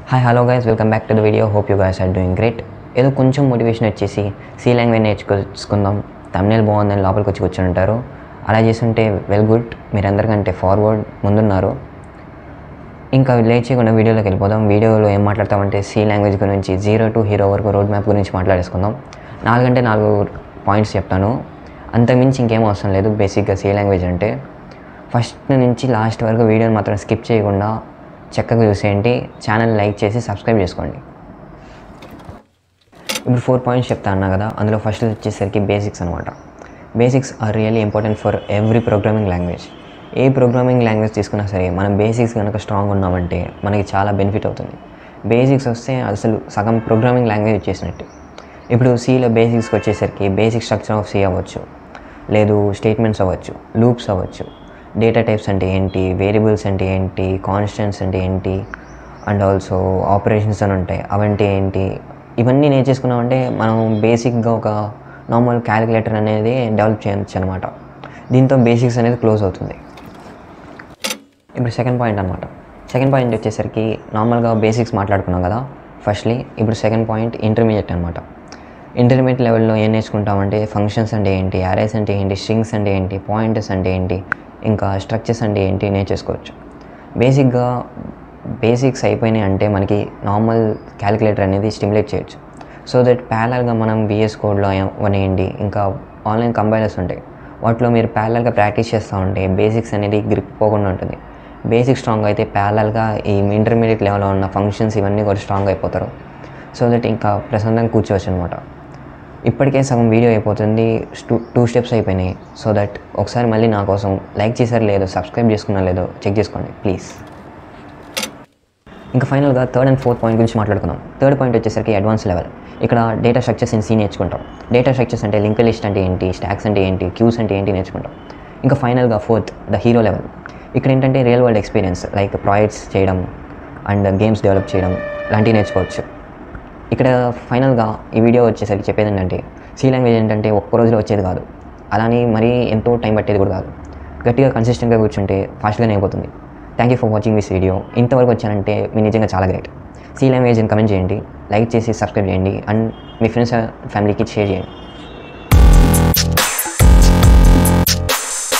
Hi hello guys, welcome back to the video. Hope you guys are doing great. ఏదో కొంచెం motivation వచ్చేసి C language నేర్చుకుందాం, తమిళ్ బాగుందని లోపలికి వచ్చి కూర్చొని ఉంటారు. అలా చేస్తుంటే వెల్ గుడ్, మీరందరికంటే ఫార్వర్డ్ ముందున్నారు. ఇంకా లేట్ చేయకుండా వీడియోలోకి వెళ్ళిపోదాం. వీడియోలో ఏం మాట్లాడతామంటే సి లాంగ్వేజ్ గురించి 0 to హీరో వరకు రోడ్ మ్యాప్ గురించి మాట్లాడేసుకుందాం. 4 పాయింట్స్ చెప్తాను, అంతకుమించి ఇంకేం అవసరం లేదు. బేసిక్గా సి లాంగ్వేజ్ అంటే ఫస్ట్ నుంచి లాస్ట్ వరకు వీడియోని మాత్రం స్కిప్ చేయకుండా చక్కగా చూసేయండి. ఛానల్ లైక్ చేసి సబ్స్క్రైబ్ చేసుకోండి. ఇప్పుడు 4 పాయింట్స్ చెప్తా అన్నా కదా, అందులో ఫస్ట్ వచ్చేసరికి బేసిక్స్ అనమాట. Basics are really important for every programming language. ఏ ప్రోగ్రామింగ్ లాంగ్వేజ్ తీసుకున్నా సరే మనం బేసిక్స్ కనుక స్ట్రాంగ్ ఉన్నామంటే మనకి చాలా బెనిఫిట్ అవుతుంది. బేసిక్స్ వస్తే అసలు సగం ప్రోగ్రామింగ్ లాంగ్వేజ్ వచ్చేసినట్టు. ఇప్పుడు సిలో బేసిక్స్కి వచ్చేసరికి బేసిక్ స్ట్రక్చర్ ఆఫ్ సి అవ్వచ్చు, లేదు స్టేట్మెంట్స్ అవ్వచ్చు, లూప్స్ అవ్వచ్చు, డేటా టైప్స్ అంటే ఏంటి, వేరియబుల్స్ అంటే ఏంటి, కాన్స్టెంట్స్ అంటే ఏంటి, అండ్ ఆల్సో ఆపరేషన్స్ అని ఉంటాయి, అవంటే ఏంటి, ఇవన్నీ నేర్చేసుకున్నామంటే మనం బేసిక్గా ఒక నార్మల్ క్యాలిక్యులేటర్ అనేది డెవలప్ చేయొచ్చు అనమాట. దీంతో బేసిక్స్ అనేది క్లోజ్ అవుతుంది. ఇప్పుడు సెకండ్ పాయింట్ అనమాట. సెకండ్ పాయింట్ వచ్చేసరికి నార్మల్గా బేసిక్స్ మాట్లాడుకున్నాం కదా ఫస్ట్లీ. ఇప్పుడు సెకండ్ పాయింట్ ఇంటర్మీడియట్ అనమాట. ఇంటర్మీడియట్ లెవెల్లో ఏం నేర్చుకుంటామంటే ఫంక్షన్స్ అంటే ఏంటి, అరేస్ అంటే ఏంటి, స్ట్రింగ్స్ అంటే ఏంటి, పాయింటర్స్ అంటే ఏంటి, ఇంకా స్ట్రక్చర్స్ అంటే ఏంటి నేర్చేసుకోవచ్చు. బేసిక్స్ అయిపోయినాయి అంటే మనకి నార్మల్ క్యాలిక్యులేటర్ అనేది స్టిమ్యులేట్ చేయొచ్చు. సో దట్ ప్యారలల్గా మనం VS కోడ్లో అవనేయండి, ఇంకా ఆన్లైన్ కంపైలర్స్ ఉంటాయి, వాటిలో మీరు ప్యారలల్గా ప్రాక్టీస్ చేస్తూ ఉంటే బేసిక్స్ అనేది గ్రిప్ పోకుండా ఉంటుంది. బేసిక్ స్ట్రాంగ్ అయితే ప్యారలల్గా ఈ ఇంటర్మీడియట్ లెవెల్లో ఉన్న ఫంక్షన్స్ ఇవన్నీ కూడా స్ట్రాంగ్ అయిపోతారు. సో దట్ ఇంకా ప్రశాంతంగా కూర్చోవచ్చు అనమాట. ఇప్పటికే సగం వీడియో అయిపోతుంది, 2 స్టెప్స్ అయిపోయినాయి. సో దట్ ఒకసారి మళ్ళీ నా కోసం లైక్ చేశారు లేదో, సబ్స్క్రైబ్ చేసుకున్నా లేదో చెక్ చేసుకోండి ప్లీజ్. ఇంకా ఫైనల్గా థర్డ్ అండ్ ఫోర్త్ పాయింట్ గురించి మాట్లాడుకుందాం. థర్డ్ పాయింట్ వచ్చేసరికి అడ్వాన్స్ లెవెల్. ఇక్కడ డేటా స్ట్రక్చర్స్ ఇన్ సి నేర్చుకుంటాం. డేటా స్ట్రక్చర్స్ అంటే లింక్ లిస్ట్ అంటే ఏంటి, స్టాక్స్ అంటే ఏంటి, క్యూస్ అంటే ఏంటి నేర్చుకుంటాం. ఇంకా ఫైనల్గా ఫోర్త్ ద హీరో లెవెల్. ఇక్కడ ఏంటంటే real world experience like projects చేయడం అండ్ గేమ్స్ డెవలప్ చేయడం లాంటివి నేర్చుకోవచ్చు. ఇక్కడ ఫైనల్గా ఈ వీడియో వచ్చేసరికి చెప్పేది ఏంటంటే సి లాంగ్వేజ్ ఏంటంటే ఒక్క రోజులో వచ్చేది కాదు, అలానే మరీ ఎంతో టైం పట్టేది కూడా కాదు. గట్టిగా కన్సిస్టెంట్గా కూర్చుంటే ఫాస్ట్గానే అయిపోతుంది. Thank you for watching this video. ఇంతవరకు వచ్చానంటే మీరు నిజంగా చాలా గ్రేట్. సి లాంగ్వేజ్ అని కమెంట్ చేయండి, లైక్ చేసి సబ్స్క్రైబ్ చేయండి, అండ్ మీ ఫ్రెండ్స్ ఫ్యామిలీకి షేర్ చేయండి.